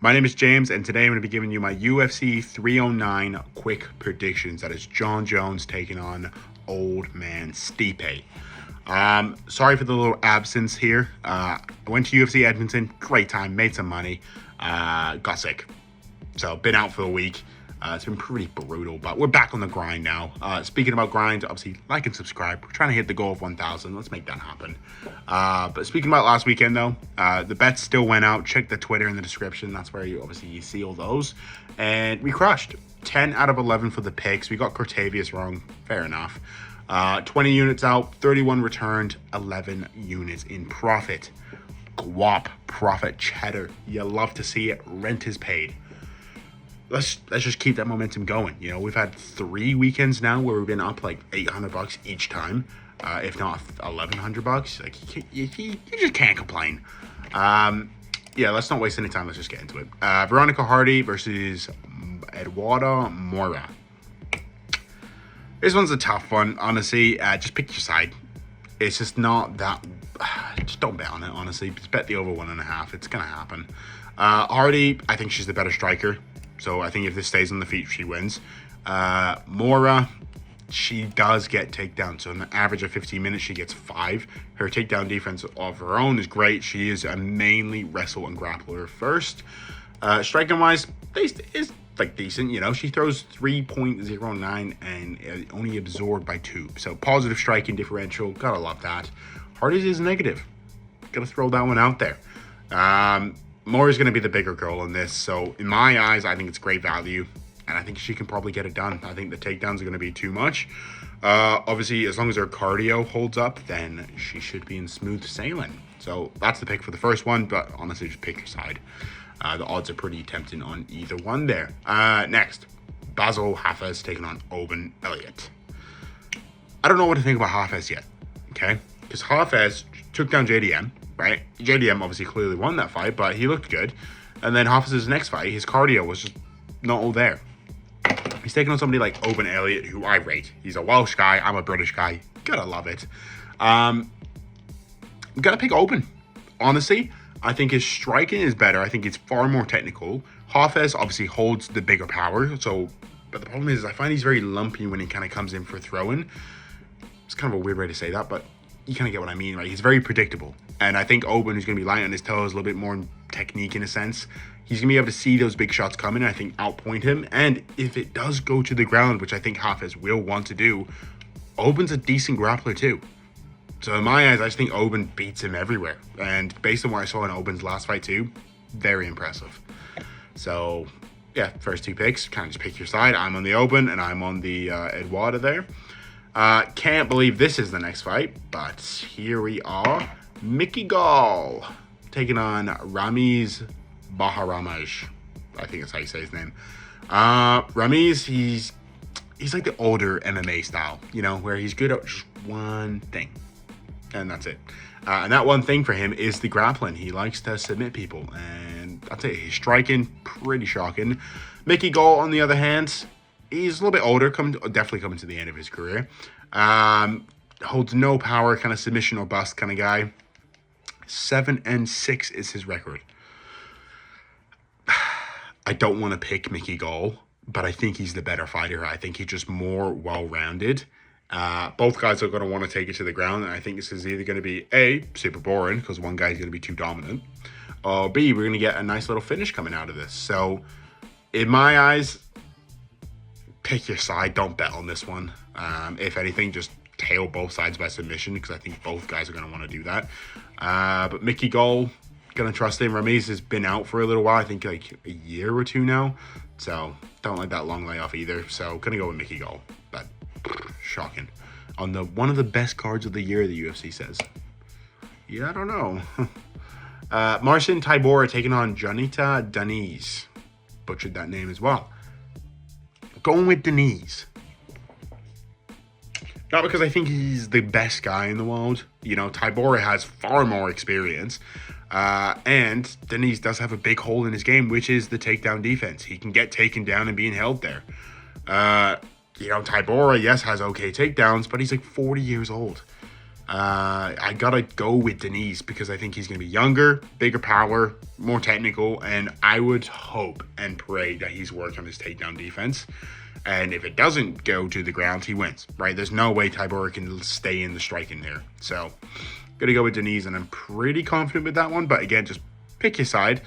My name is James, and today I'm going to be giving you my UFC 309 quick predictions. That is Jon Jones taking on old man Stipe. Sorry for the little absence here. I went to UFC Edmonton, great time, made some money, got sick. So, been out for a week. It's been pretty brutal, but we're back on the grind now. Speaking about grind, obviously, like and subscribe. We're trying to hit the goal of 1,000. Let's make that happen. But speaking about last weekend, though, the bets still went out. Check the Twitter in the description. That's where you see all those. And we crushed. 10 out of 11 for the picks. We got Cortavius wrong. Fair enough. 20 units out, 31 returned, 11 units in profit. Guap, profit, cheddar. You love to see it. Rent is paid. Let's just keep that momentum going. You know, we've had 3 weekends now where we've been up like $800 each time, if not $1,100. Like you just can't complain. Yeah, let's not waste any time. Let's just get into it. Veronica Hardy versus Eduarda Moura. This one's a tough one, honestly. Just pick your side. It's just not that. Just don't bet on it, honestly. Just bet the over 1.5. It's gonna happen. Hardy, I think she's the better striker. So I think if this stays on the feet, she wins. Moura, she does get takedowns. So on an average of 15 minutes, she gets 5. Her takedown defense of her own is great. She is a mainly wrestle and grappler first. Striking-wise, is like decent. You know, she throws 3.09 and only absorbed by 2. So positive striking differential. Gotta love that. Hardy's is negative. Gotta throw that one out there. Moura's going to be the bigger girl in this. So, in my eyes, I think it's great value. And I think she can probably get it done. I think the takedowns are going to be too much. Obviously, as long as her cardio holds up, then she should be in smooth sailing. So, that's the pick for the first one. But honestly, just pick your side. The odds are pretty tempting on either one there. Next, Bassil Hafez taking on Oban Elliott. I don't know what to think about Hafez yet. Okay? Because Hafez took down JDM. Right? JDM obviously clearly won that fight, but he looked good. And then Hafez's next fight, his cardio was just not all there. He's taking on somebody like Oban Elliott, who I rate. He's a Welsh guy. I'm a British guy. Gotta love it. Gotta pick Oban. Honestly, I think his striking is better. I think it's far more technical. Hafez obviously holds the bigger power. So, but the problem is I find he's very lumpy when he kind of comes in for throwing. It's kind of a weird way to say that, but you kind of get what I mean, right? He's very predictable. And I think Oban, who's going to be light on his toes, a little bit more technique in a sense, he's going to be able to see those big shots coming and I think outpoint him. And if it does go to the ground, which I think Hafez will want to do, Oban's a decent grappler too. So in my eyes, I just think Oban beats him everywhere. And based on what I saw in Oban's last fight too, very impressive. So yeah, first 2 picks, kind of just pick your side. I'm on the Oban and I'm on the Eduarda there. Can't believe this is the next fight, but here we are. Gall taking on Ramiz Brahimaj. I think that's how you say his name. Ramiz, he's like the older MMA style, you know, where he's good at just one thing, and that's it. And that one thing for him is the grappling. He likes to submit people, and that's it. He's striking, pretty shocking. Gall, on the other hand, he's a little bit older, definitely coming to the end of his career. Holds no power, kind of submission or bust kind of guy. 7-6 is his record. I don't want to pick Gall, but I think he's the better fighter. I think he's just more well-rounded. Both guys are going to want to take it to the ground, and I think this is either going to be A, super boring, because one guy's going to be too dominant, or B, we're going to get a nice little finish coming out of this. So, in my eyes, pick your side. Don't bet on this one. If anything, just tail both sides by submission, because I think both guys are going to want to do that. But Gall, going to trust him. Ramiz has been out for a little while. I think like a year or 2 now. So don't like that long layoff either. So going to go with Gall. But shocking. On one of the best cards of the year, the UFC says. Yeah, I don't know. Marcin Tybura taking on Jhonata Diniz. Butchered that name as well. Going with Diniz. Not because I think he's the best guy in the world. You know, Tybura has far more experience. And Diniz does have a big hole in his game, which is the takedown defense. He can get taken down and being held there. You know, Tybura, yes, has okay takedowns, but he's like 40 years old. I gotta go with Diniz because I think he's gonna be younger, bigger power, more technical, and I would hope and pray that he's worked on his takedown defense. And if it doesn't go to the ground, he wins, right? There's no way Tybura can stay in the striking there. So, gonna go with Diniz, and I'm pretty confident with that one. But again, just pick your side.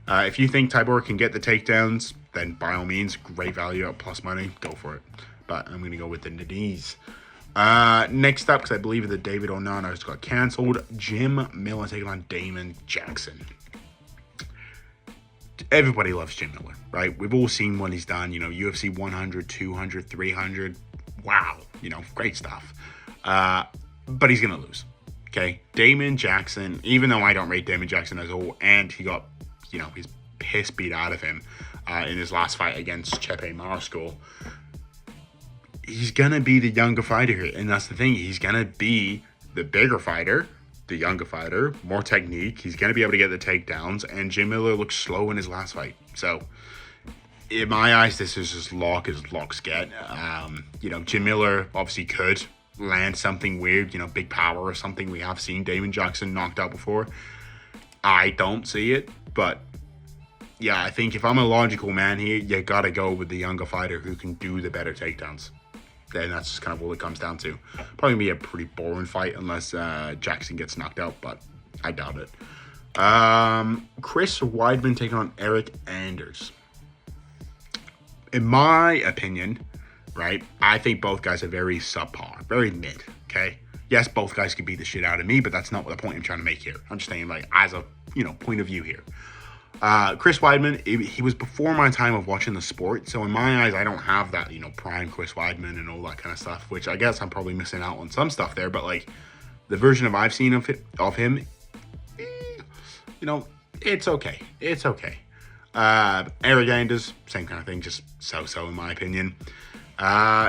If you think Tybura can get the takedowns, then by all means, great value at plus money, go for it. But I'm gonna go with the Diniz. Next up, because I believe the David Onana's got cancelled, Jim Miller taking on Damon Jackson. Everybody loves Jim Miller, right? We've all seen what he's done, UFC 100, 200, 300. Wow, great stuff. But he's going to lose, okay? Damon Jackson, even though I don't rate Damon Jackson as a whole, and he got, his piss beat out of him in his last fight against Chepe Mariscal, he's going to be the younger fighter here. And that's the thing. He's going to be the bigger fighter, the younger fighter, more technique. He's going to be able to get the takedowns. And Jim Miller looked slow in his last fight. So, in my eyes, this is as lock as locks get. Jim Miller obviously could land something weird, big power or something. We have seen Damon Jackson knocked out before. I don't see it. But, yeah, I think if I'm a logical man here, you got to go with the younger fighter who can do the better takedowns. And that's just kind of what it comes down to. Probably be a pretty boring fight unless Jackson gets knocked out, but I doubt it. Chris Weidman taking on Eryk Anders. In my opinion, right, I think both guys are very subpar, very mid, okay? Yes, both guys could beat the shit out of me, but that's not the point I'm trying to make here. I'm just saying, as a, point of view here. Chris Weidman, he was before my time of watching the sport, so in my eyes, I don't have that, prime Chris Weidman and all that kind of stuff, which I guess I'm probably missing out on some stuff there, but, the version I've seen of him, it's okay. It's okay. Eryk Anders, same kind of thing, just so-so in my opinion.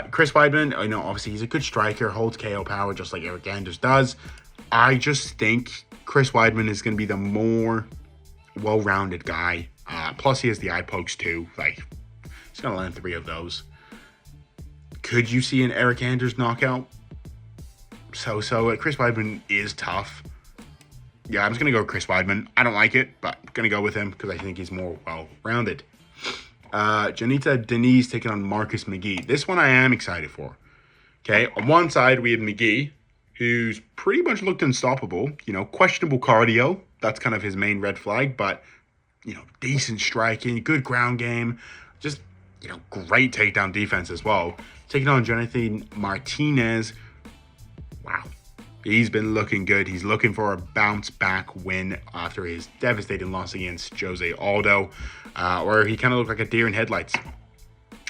Chris Weidman, obviously he's a good striker, holds KO power just like Eryk Anders does. I just think Chris Weidman is going to be the more well-rounded guy. Plus, he has the eye pokes too. He's going to land 3 of those. Could you see an Eryk Anders knockout? So Chris Weidman is tough. Yeah, I'm just going to go with Chris Weidman. I don't like it, but I'm going to go with him because I think he's more well-rounded. Jhonata Diniz taking on Marcus McGhee. This one I am excited for. Okay, on one side, we have McGhee, who's pretty much looked unstoppable. Questionable cardio. That's kind of his main red flag, but, decent striking, good ground game, just, great takedown defense as well. Taking on Jonathan Martinez. Wow. He's been looking good. He's looking for a bounce-back win after his devastating loss against Jose Aldo, where he kind of looked like a deer in headlights.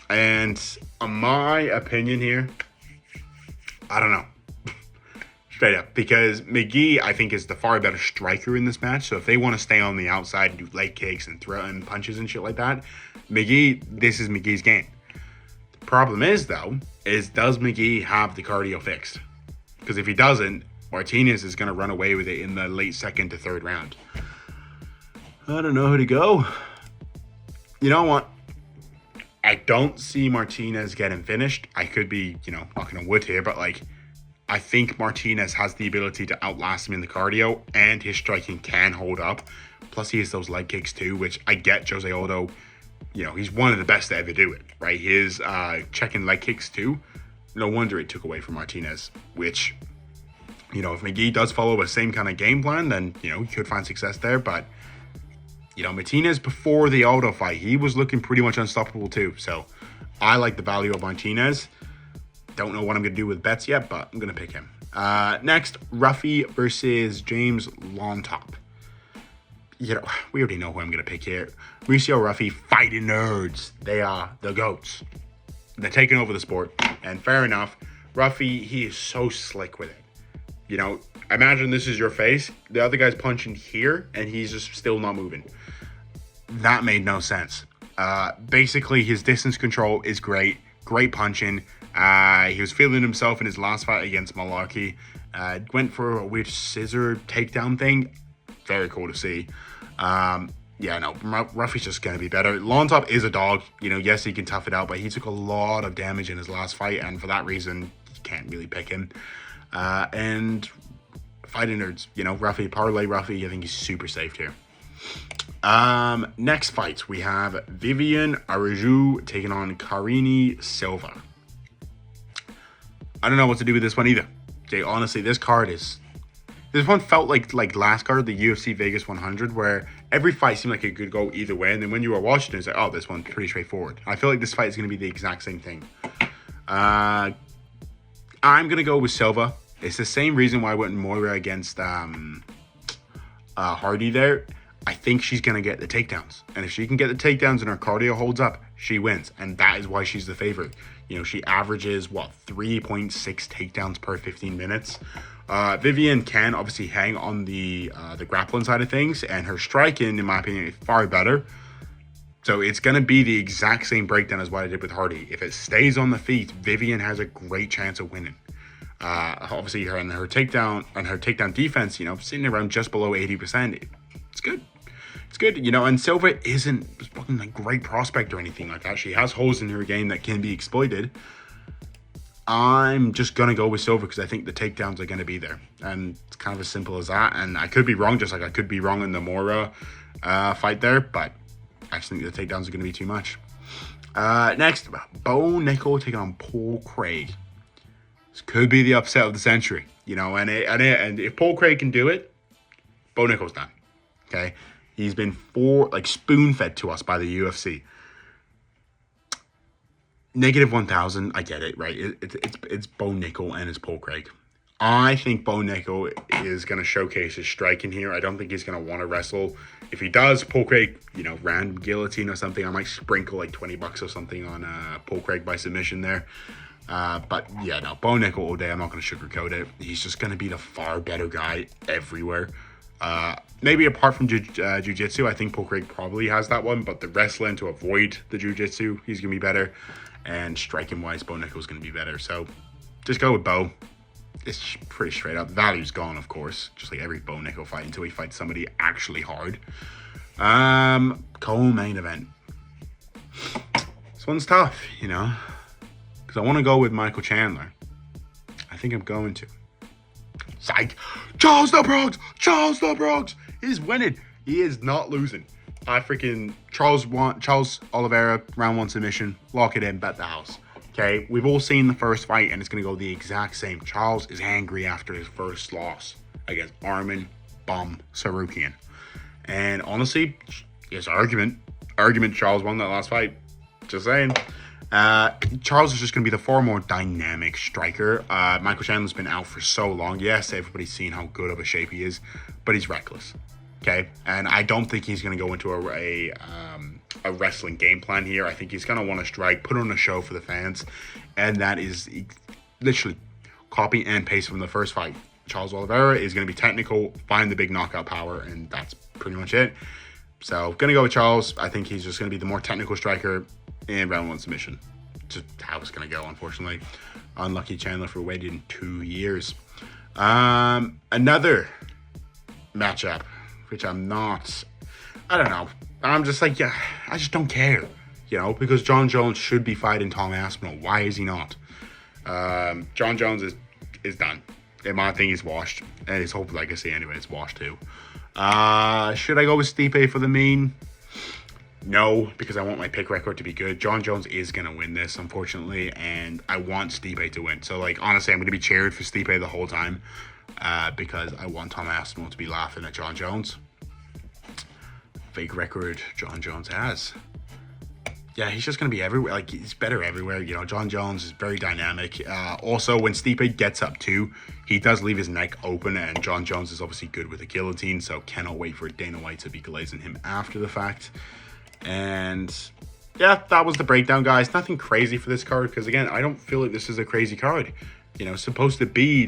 And in my opinion here, I don't know. Straight up, because McGhee, I think, is the far better striker in this match. So if they want to stay on the outside and do leg kicks and throw and punches and shit like that, this is McGhee's game. The problem is, though, does McGhee have the cardio fixed? Because if he doesn't, Martinez is going to run away with it in the late second to third round. I don't know who to go. You know what? I don't see Martinez getting finished. I could be, knocking on wood here, but I think Martinez has the ability to outlast him in the cardio, and his striking can hold up. Plus, he has those leg kicks too, which I get Jose Aldo, he's one of the best to ever do it, right? His checking leg kicks too. No wonder it took away from Martinez, which, if McGhee does follow the same kind of game plan, then, he could find success there. But, Martinez, before the Aldo fight, he was looking pretty much unstoppable too. So, I like the value of Martinez. Don't know what I'm going to do with bets yet, but I'm going to pick him. Next, Ruffy versus James Llontop. We already know who I'm going to pick here. Mauricio, Ruffy, fighting nerds. They are the GOATs. They're taking over the sport. And fair enough, Ruffy, he is so slick with it. Imagine this is your face. The other guy's punching here, and he's just still not moving. That made no sense. Basically, his distance control is great. Great punching. He was feeling himself in his last fight against Malarkey. Went for a weird scissor takedown thing. Very cool to see. Ruffy's just going to be better. Llontop is a dog. Yes, he can tough it out, but he took a lot of damage in his last fight, and for that reason, you can't really pick him. And fighting nerds, you know, Ruffy, parlay Ruffy. I think he's super safe here. Next fight, we have Viviane Araujo taking on Karine Silva. I don't know what to do with this one either. Okay, honestly, this one felt like last card, the UFC Vegas 100, where every fight seemed like it could go either way, and then when you were watching it, it's like, oh, this one's pretty straightforward. I feel like this fight is going to be the exact same thing. I'm going to go with Silva. It's the same reason why I went Moura against Hardy there. I think she's going to get the takedowns. And if she can get the takedowns and her cardio holds up, she wins. And that is why she's the favorite. You know, she averages, 3.6 takedowns per 15 minutes. Viviane can obviously hang on the grappling side of things. And her striking, in my opinion, is far better. So it's going to be the exact same breakdown as what I did with Hardy. If it stays on the feet, Viviane has a great chance of winning. Obviously, her takedown defense, you know, sitting around just below 80%. It's good. It's good, you know, and Silva isn't fucking a great prospect or anything like that. She has holes in her game that can be exploited. I'm just going to go with Silva because I think the takedowns are going to be there. And it's kind of as simple as that. And I could be wrong, just like I could be wrong in the Moura fight there. But I just think the takedowns are going to be too much. Next, Bo Nickal taking on Paul Craig. This could be the upset of the century, you know. And if Paul Craig can do it, Bo Nickal's done. Okay? He's been spoon-fed to us by the UFC. Negative 1,000, I get it, right? It's Bo Nickal and it's Paul Craig. I think Bo Nickal is going to showcase his striking here. I don't think he's going to want to wrestle. If he does, Paul Craig, you know, random guillotine or something, I might sprinkle like $20 or something on Paul Craig by submission there. But yeah, no, Bo Nickal all day. I'm not going to sugarcoat it. He's just going to be the far better guy everywhere. Maybe apart from jiu-jitsu, I think Paul Craig probably has that one, but the wrestling to avoid the jiu-jitsu, he's going to be better. And striking-wise, Bo Nickal's going to be better. So just go with Bo. It's pretty straight up. The value's gone, of course, just like every Bo Nickal fight until he fights somebody actually hard. Co-main event. This one's tough, you know, because I want to go with Michael Chandler. I think I'm going to. Psych. Charles the Bronx. He's winning. He is not losing. Charles Oliveira, round 1 submission. Lock it in, bet the house. Okay, we've all seen the first fight, and it's going to go the exact same. Charles is angry after his first loss against Armin Bum Sarukian. And honestly, his argument Charles won that last fight. Just saying. Charles is just going to be the far more dynamic striker. Michael Chandler's been out for so long. Yes, everybody's seen how good of a shape he is, but he's reckless. Okay, and I don't think he's going to go into a wrestling game plan here. I think he's going to want to strike, put on a show for the fans, and that is literally copy and paste from the first fight. Charles Oliveira is going to be technical, find the big knockout power, and that's pretty much it. So, going to go with Charles. I think he's just going to be the more technical striker in round 1 submission. Just how it's going to go, unfortunately. Unlucky Chandler for waiting 2 years. Another matchup, which I don't know. I'm just like, yeah, I just don't care, you know, because Jon Jones should be fighting Tom Aspinall. Why is he not? Jon Jones is done. In my thing, he's washed. And his whole legacy, anyway, is washed too. Should I go with Stipe for the main? No, because I want my pick record to be good. Jon Jones is going to win this, unfortunately, and I want Stipe to win. So, like, honestly, I'm going to be cheered for Stipe the whole time because I want Tom Aspinall to be laughing at Jon Jones. Fake record Jon Jones has. Yeah, he's just going to be everywhere. Like, he's better everywhere. You know, Jon Jones is very dynamic. Also, when Stipe gets up too, he does leave his neck open, and Jon Jones is obviously good with a guillotine, so cannot wait for Dana White to be glazing him after the fact. And yeah, that was the breakdown, guys. Nothing crazy for this card, because again, I don't feel like this is a crazy card. You know, it's supposed to be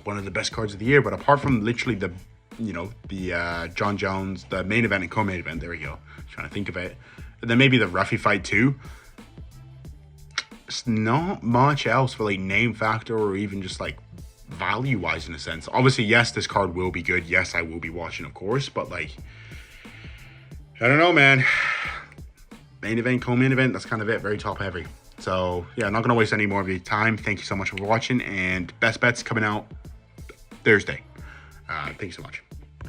one of the best cards of the year, but apart from literally the Jon Jones, the main event and co-main event, there we go. Trying to think of it. And then maybe the Ruffy fight too. It's not much else for like name factor or even just like value wise in a sense. Obviously, yes, this card will be good. Yes, I will be watching, of course, but like, I don't know, man. Main event, co-main event, that's kind of it. Very top heavy. So yeah, I'm not going to waste any more of your time. Thank you so much for watching, and best bets coming out Thursday. Thank you so much.